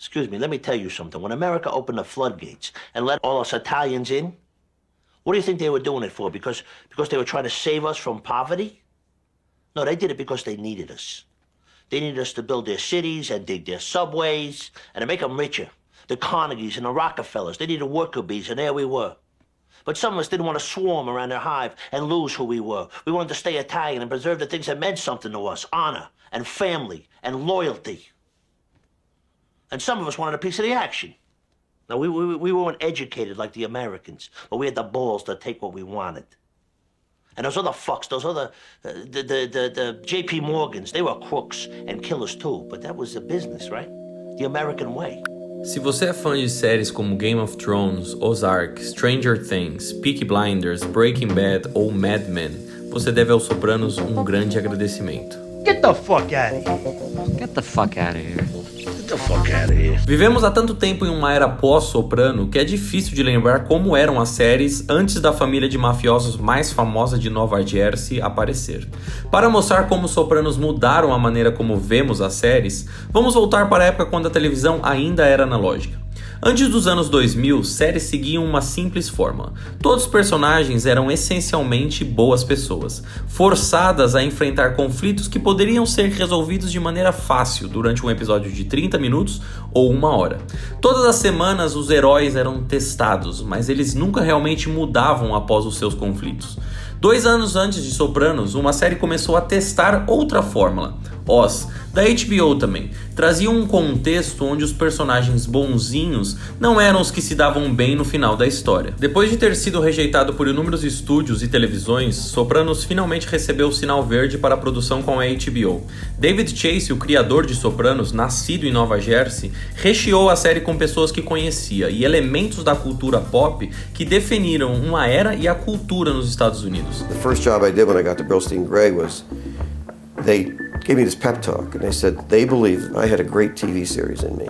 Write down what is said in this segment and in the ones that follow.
Excuse me, let me tell you something. When America opened the floodgates and let all us Italians in, what do you think they were doing it for? Because they were trying to save us from poverty? No, they did it because they needed us. They needed us to build their cities and dig their subways and to make them richer. The Carnegies and the Rockefellers, they needed worker bees, and there we were. But some of us didn't want to swarm around their hive and lose who we were. We wanted to stay Italian and preserve the things that meant something to us, honor and family and loyalty. And some of us wanted a piece of the action. Now, we weren't educated like the Americans, but we had the balls to take what we wanted. And those other fucks, the J.P. Morgans, they were crooks and killers too, but that was the business, right? The American way. Se você é fã de séries como Game of Thrones, Ozark, Stranger Things, Peaky Blinders, Breaking Bad ou Mad Men, você deve aos Sopranos um grande agradecimento. Get the fuck out of here. Get the fuck out of here. Get the fuck out of here. Vivemos há tanto tempo em uma era pós-Soprano que é difícil de lembrar como eram as séries antes da família de mafiosos mais famosa de Nova Jersey aparecer. Para mostrar como os Sopranos mudaram a maneira como vemos as séries, vamos voltar para a época quando a televisão ainda era analógica. Antes dos anos 2000, séries seguiam uma simples fórmula. Todos os personagens eram essencialmente boas pessoas, forçadas a enfrentar conflitos que poderiam ser resolvidos de maneira fácil durante um episódio de 30 minutos ou 1 hora. Todas as semanas os heróis eram testados, mas eles nunca realmente mudavam após os seus conflitos. 2 anos antes de Sopranos, uma série começou a testar outra fórmula, Oz, da HBO também. Trazia um contexto onde os personagens bonzinhos não eram os que se davam bem no final da história. Depois de ter sido rejeitado por inúmeros estúdios e televisões, Sopranos finalmente recebeu o sinal verde para a produção com a HBO. David Chase, o criador de Sopranos, nascido em Nova Jersey, recheou a série com pessoas que conhecia e elementos da cultura pop que definiram uma era e a cultura nos Estados Unidos. The first job I did when I got to Burlstein Gray was they gave me this pep talk and they said they believed I had a great TV series in me.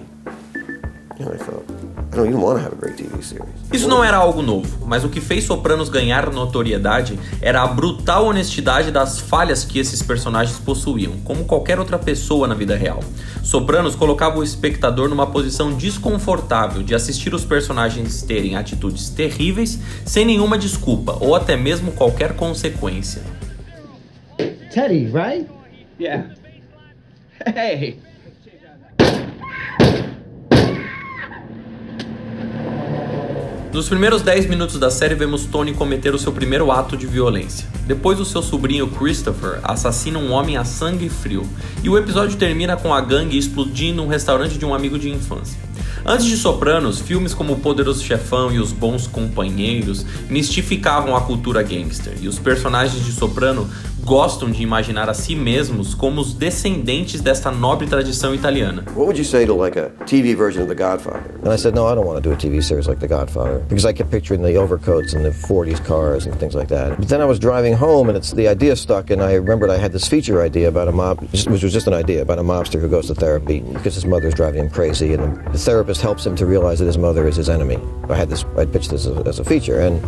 And I thought, I don't even want to have a great TV series. Isso não era algo novo, mas o que fez Sopranos ganhar notoriedade era a brutal honestidade das falhas que esses personagens possuíam, como qualquer outra pessoa na vida real. Sopranos colocava o espectador numa posição desconfortável de assistir os personagens terem atitudes terríveis sem nenhuma desculpa ou até mesmo qualquer consequência. Teddy, right? Yeah. Hey. Nos primeiros 10 minutos da série vemos Tony cometer o seu primeiro ato de violência. Depois o seu sobrinho Christopher assassina um homem a sangue frio. E o episódio termina com a gangue explodindo um restaurante de um amigo de infância. Antes de Sopranos, filmes como O Poderoso Chefão e Os Bons Companheiros mistificavam a cultura gangster. E os personagens de Soprano gostam de imaginar a si mesmos como os descendentes desta nobre tradição italiana. What would you say to like a TV version of The Godfather? And I said, no, I don't want to do a TV series like The Godfather because I kept picturing the overcoats and the 40s cars and things like that. But then I was driving home and the idea stuck, and I remembered I had this feature idea about a mob, which was just an idea about a mobster who goes to therapy because his mother's driving him crazy, and the therapist helps him to realize that his mother is his enemy. I pitched this as a feature, and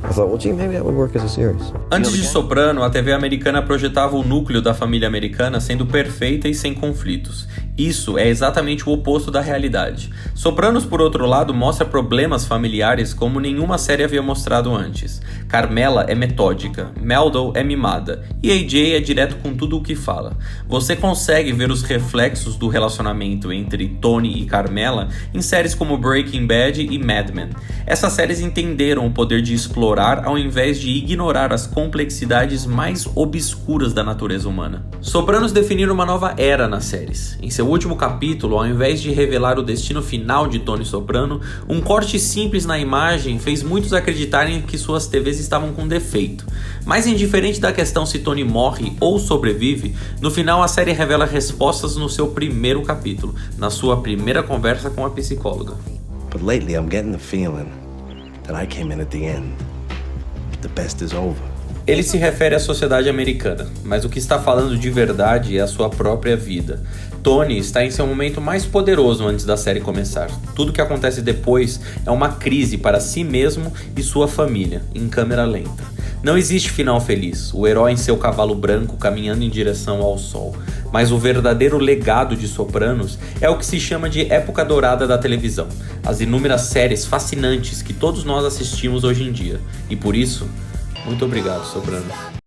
I thought, well, gee, maybe that would work as a series. Antes de Soprano, a TV americana projetava o núcleo da família americana sendo perfeita e sem conflitos. Isso é exatamente o oposto da realidade. Sopranos, por outro lado, mostra problemas familiares como nenhuma série havia mostrado antes. Carmela é metódica, Meldon é mimada e AJ é direto com tudo o que fala. Você consegue ver os reflexos do relacionamento entre Tony e Carmela em séries como Breaking Bad e Mad Men. Essas séries entenderam o poder de explorar ao invés de ignorar as complexidades mais obscuras da natureza humana. Sopranos definiram uma nova era nas séries. Em seu último capítulo, ao invés de revelar o destino final de Tony Soprano, um corte simples na imagem fez muitos acreditarem que suas TVs estavam com defeito. Mas indiferente da questão se Tony morre ou sobrevive, no final a série revela respostas no seu primeiro capítulo, na sua primeira conversa com a psicóloga. But lately I'm getting the feeling that I came in at the end. The best is over. Ele se refere à sociedade americana, mas o que está falando de verdade é a sua própria vida. Tony está em seu momento mais poderoso antes da série começar. Tudo que acontece depois é uma crise para si mesmo e sua família, em câmera lenta. Não existe final feliz, o herói em seu cavalo branco caminhando em direção ao sol. Mas o verdadeiro legado de Sopranos é o que se chama de época dourada da televisão, as inúmeras séries fascinantes que todos nós assistimos hoje em dia. E por isso, muito obrigado, Sopranos.